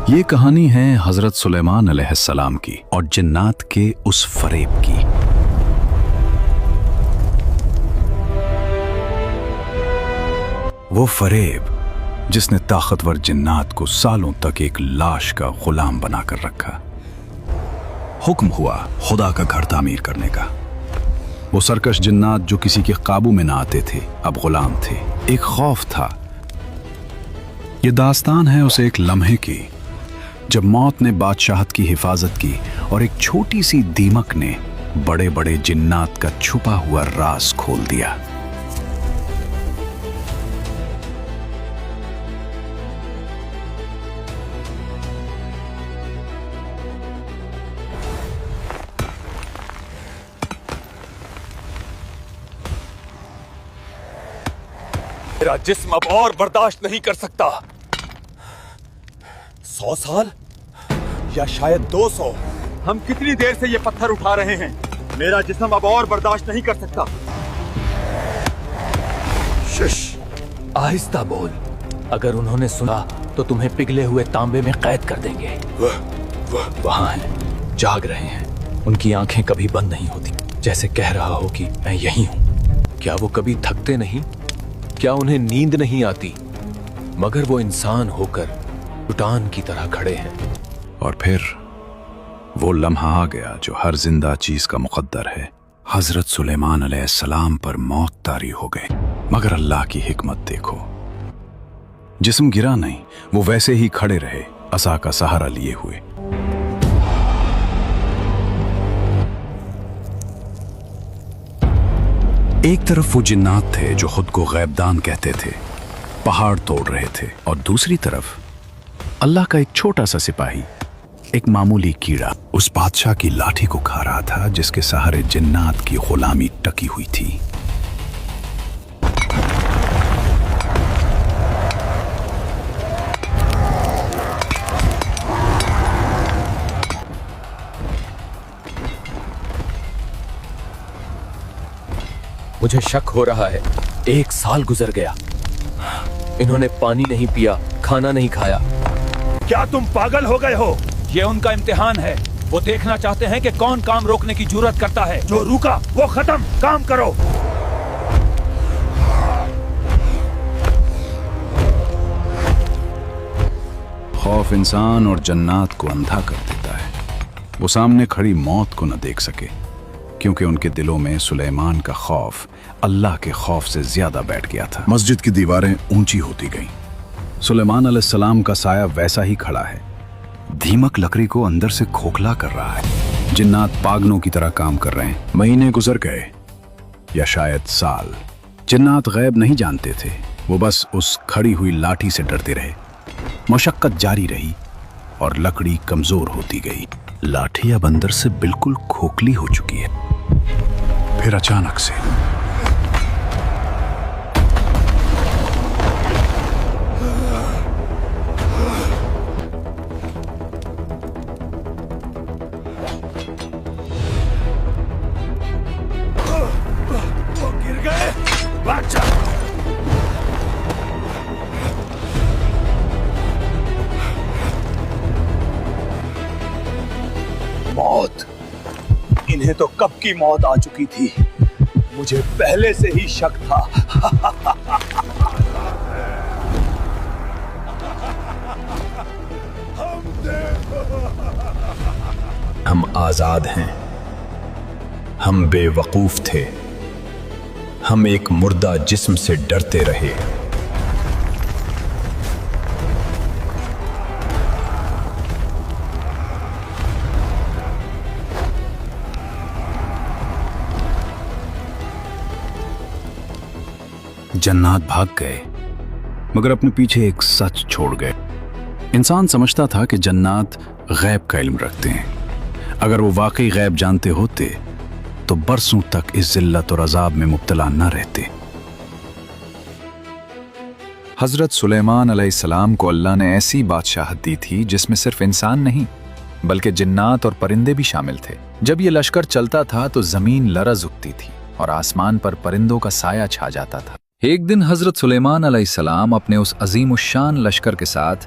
یہ کہانی ہے حضرت سلیمان علیہ السلام کی اور جنات کے اس فریب کی۔ وہ فریب جس نے طاقتور جنات کو سالوں تک ایک لاش کا غلام بنا کر رکھا۔ حکم ہوا خدا کا گھر تعمیر کرنے کا۔ وہ سرکش جنات جو کسی کے قابو میں نہ آتے تھے اب غلام تھے۔ ایک خوف تھا۔ یہ داستان ہے اسے ایک لمحے کی جب موت نے بادشاہت کی حفاظت کی اور ایک چھوٹی سی دیمک نے بڑے بڑے جنات کا چھپا ہوا راز کھول دیا۔ میرا جسم اب اور برداشت نہیں کر سکتا۔ 100 سال یا شاید 200، ہم کتنی دیر سے یہ پتھر اٹھا رہے ہیں؟ میرا جسم اب اور برداشت نہیں کر سکتا۔ شش، آہستہ بول، اگر انہوں نے سنا تو تمہیں پگھلے ہوئے تانبے میں قید کر دیں گے۔ وہاں ہیں، جاگ رہے ہیں، ان کی آنکھیں کبھی بند نہیں ہوتی، جیسے کہہ رہا ہو کہ میں یہی ہوں۔ کیا وہ کبھی تھکتے نہیں؟ کیا انہیں نیند نہیں آتی؟ مگر وہ انسان ہو کر چٹان کی طرح کھڑے ہیں۔ اور پھر وہ لمحہ آ گیا جو ہر زندہ چیز کا مقدر ہے۔ حضرت سلیمان علیہ السلام پر موت طاری ہو گئی، مگر اللہ کی حکمت دیکھو، جسم گرا نہیں، وہ ویسے ہی کھڑے رہے، عصا کا سہارا لیے ہوئے۔ ایک طرف وہ جنات تھے جو خود کو غیب دان کہتے تھے، پہاڑ توڑ رہے تھے، اور دوسری طرف اللہ کا ایک چھوٹا سا سپاہی، ایک معمولی کیڑا اس بادشاہ کی لاٹھی کو کھا رہا تھا جس کے سہارے جنات کی غلامی ٹکی ہوئی تھی۔ مجھے شک ہو رہا ہے، 1 سال گزر گیا، انہوں نے پانی نہیں پیا، کھانا نہیں کھایا۔ کیا تم پاگل ہو گئے ہو؟ یہ ان کا امتحان ہے، وہ دیکھنا چاہتے ہیں کہ کون کام روکنے کی جرات کرتا ہے۔ جو روکا وہ ختم، کام کرو۔ خوف انسان اور جنات کو اندھا کر دیتا ہے۔ وہ سامنے کھڑی موت کو نہ دیکھ سکے کیونکہ ان کے دلوں میں سلیمان کا خوف اللہ کے خوف سے زیادہ بیٹھ گیا تھا۔ مسجد کی دیواریں اونچی ہوتی گئیں، سلیمان علیہ السلام کا سایہ ویسا ہی کھڑا ہے، دھیمک لکڑی کو اندر سے کھوکھلا کر رہا ہے۔ جنات پاگلوں کی طرح کام کر رہے ہیں۔ مہینے گزر گئے یا شاید سال۔ جنات غیب نہیں جانتے تھے، وہ بس اس کھڑی ہوئی لاٹھی سے ڈرتے رہے۔ مشقت جاری رہی اور لکڑی کمزور ہوتی گئی۔ لاٹھی اب اندر سے بالکل کھوکھلی ہو چکی ہے۔ پھر اچانک سے گر گئے، بادشاہ۔ موت، انہیں تو کب کی موت آ چکی تھی، مجھے پہلے سے ہی شک تھا۔ ہم آزاد ہیں، ہم بے وقوف تھے، ہم ایک مردہ جسم سے ڈرتے رہے۔ جنات بھاگ گئے مگر اپنے پیچھے ایک سچ چھوڑ گئے۔ انسان سمجھتا تھا کہ جنات غیب کا علم رکھتے ہیں، اگر وہ واقعی غیب جانتے ہوتے تو برسوں تک اس ذلت اور عذاب میں مبتلا نہ رہتے۔ حضرت سلیمان علیہ السلام کو اللہ نے ایسی بادشاہت دی تھی جس میں صرف انسان نہیں بلکہ جنات اور پرندے بھی شامل تھے۔ جب یہ لشکر چلتا تھا تو زمین لرز اٹھتی تھی اور آسمان پر پرندوں کا سایہ چھا جاتا تھا۔ ایک دن حضرت سلیمان علیہ السلام اپنے اس عظیم الشان لشکر کے ساتھ